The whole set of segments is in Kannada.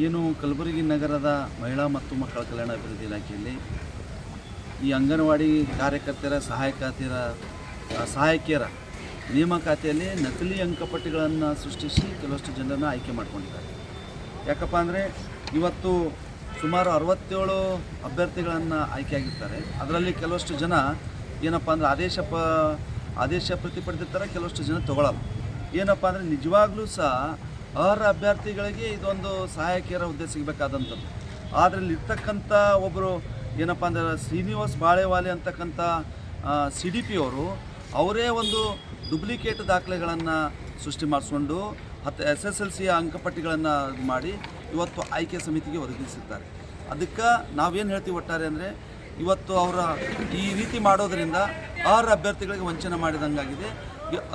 ಏನು ಕಲಬುರಗಿ ನಗರದ ಮಹಿಳಾ ಮತ್ತು ಮಕ್ಕಳ ಕಲ್ಯಾಣ ಅಭಿವೃದ್ಧಿ ಇಲಾಖೆಯಲ್ಲಿ ಈ ಅಂಗನವಾಡಿ ಕಾರ್ಯಕರ್ತರ ಸಹಾಯಕಿಯರ ನೇಮಕಾತಿಯಲ್ಲಿ ನಕಲಿ ಅಂಕಪಟ್ಟಿಗಳನ್ನು ಸೃಷ್ಟಿಸಿ ಕೆಲವಷ್ಟು ಜನರನ್ನು ಆಯ್ಕೆ ಮಾಡ್ಕೊಂಡಿದ್ದಾರೆ. ಯಾಕಪ್ಪ ಅಂದರೆ ಇವತ್ತು ಸುಮಾರು 67 ಅಭ್ಯರ್ಥಿಗಳನ್ನು ಆಯ್ಕೆಯಾಗಿರ್ತಾರೆ. ಅದರಲ್ಲಿ ಕೆಲವಷ್ಟು ಜನ ಏನಪ್ಪ ಅಂದರೆ ಆದೇಶ ಪ್ರತಿಪಡೆದಿರ್ತಾರೆ, ಕೆಲವಷ್ಟು ಜನ ತೊಗೊಳ್ಳಲ್ಲ. ಏನಪ್ಪ ಅಂದರೆ ನಿಜವಾಗ್ಲೂ ಸಹ ಅರ್ಹ ಅಭ್ಯರ್ಥಿಗಳಿಗೆ ಇದೊಂದು ಸಹಾಯಕಿಯರ ಹುದ್ದೆ ಸಿಗಬೇಕಾದಂಥದ್ದು. ಆದರೆ ಇರ್ತಕ್ಕಂಥ ಒಬ್ಬರು ಏನಪ್ಪ ಅಂದರೆ ಶ್ರೀನಿವಾಸ್ ಬಾಳೆವಾಲೆ ಅಂತಕ್ಕಂಥ CDP ಅವರೇ ಒಂದು ಡುಪ್ಲಿಕೇಟ್ ದಾಖಲೆಗಳನ್ನು ಸೃಷ್ಟಿ ಮಾಡಿಸ್ಕೊಂಡು SSLC ಅಂಕಪಟ್ಟಿಗಳನ್ನು ಮಾಡಿ ಇವತ್ತು ಆಯ್ಕೆ ಸಮಿತಿಗೆ ಒದಗಿಸಿದ್ದಾರೆ. ಅದಕ್ಕೆ ನಾವೇನು ಹೇಳ್ತೀವಿ ಒಟ್ಟಾರೆ ಅಂದರೆ ಇವತ್ತು ಅವರ ಈ ರೀತಿ ಮಾಡೋದರಿಂದ ಅರ್ಹ ಅಭ್ಯರ್ಥಿಗಳಿಗೆ ವಂಚನೆ ಮಾಡಿದಂಗಾಗಿದೆ.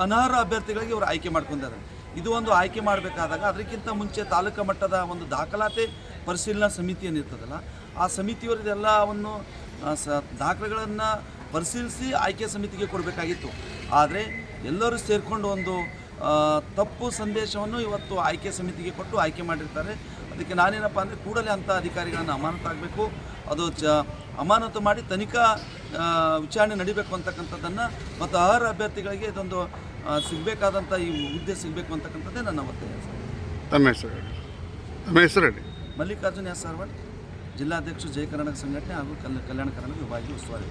ಅನರ್ಹ ಅಭ್ಯರ್ಥಿಗಳಿಗೆ ಇವರು ಆಯ್ಕೆ ಮಾಡ್ಕೊಂಡಿದ್ದಾರೆ. ಇದು ಒಂದು ಆಯ್ಕೆ ಮಾಡಬೇಕಾದಾಗ ಅದಕ್ಕಿಂತ ಮುಂಚೆ ತಾಲೂಕು ಮಟ್ಟದ ಒಂದು ದಾಖಲಾತಿ ಪರಿಶೀಲನಾ ಸಮಿತಿ ಏನಿರ್ತದಲ್ಲ, ಆ ಸಮಿತಿಯವರಿಗೆಲ್ಲವನ್ನು ದಾಖಲೆಗಳನ್ನು ಪರಿಶೀಲಿಸಿ ಆಯ್ಕೆ ಸಮಿತಿಗೆ ಕೊಡಬೇಕಾಗಿತ್ತು. ಆದರೆ ಎಲ್ಲರೂ ಸೇರಿಕೊಂಡು ಒಂದು ತಪ್ಪು ಸಂದೇಶವನ್ನು ಇವತ್ತು ಆಯ್ಕೆ ಸಮಿತಿಗೆ ಕೊಟ್ಟು ಆಯ್ಕೆ ಮಾಡಿರ್ತಾರೆ. ಅದಕ್ಕೆ ನಾನೇನಪ್ಪ ಅಂದರೆ ಕೂಡಲೇ ಅಂಥ ಅಧಿಕಾರಿಗಳನ್ನು ಅಮಾನತಾಗಬೇಕು, ಅದು ಅಮಾನತು ಮಾಡಿ ತನಿಖಾ ವಿಚಾರಣೆ ನಡಿಬೇಕು ಅಂತಕ್ಕಂಥದ್ದನ್ನು ಮತ್ತು ಅರ್ಹ ಅಭ್ಯರ್ಥಿಗಳಿಗೆ ಇದೊಂದು ಸಿಗಬೇಕಾದಂಥ ಈ ಹುದ್ದೆ ಸಿಗಬೇಕು ಅಂತಕ್ಕಂಥದ್ದೇ ನನ್ನ ಒತ್ತಾಯ. ತಮ್ಮ ಹೆಸರು ಹೇಳಿ. ಮಲ್ಲಿಕಾರ್ಜುನ S. ಸಾರ್ವಟ್, ಜಿಲ್ಲಾಧ್ಯಕ್ಷ ಜಯ ಕರ್ನಾಟಕ ಸಂಘಟನೆ ಹಾಗೂ ಕಲ್ಯಾಣ ಕರ್ನಾಟಕ ವಿಭಾಗೀಯ ಉಸ್ತುವಾರಿ.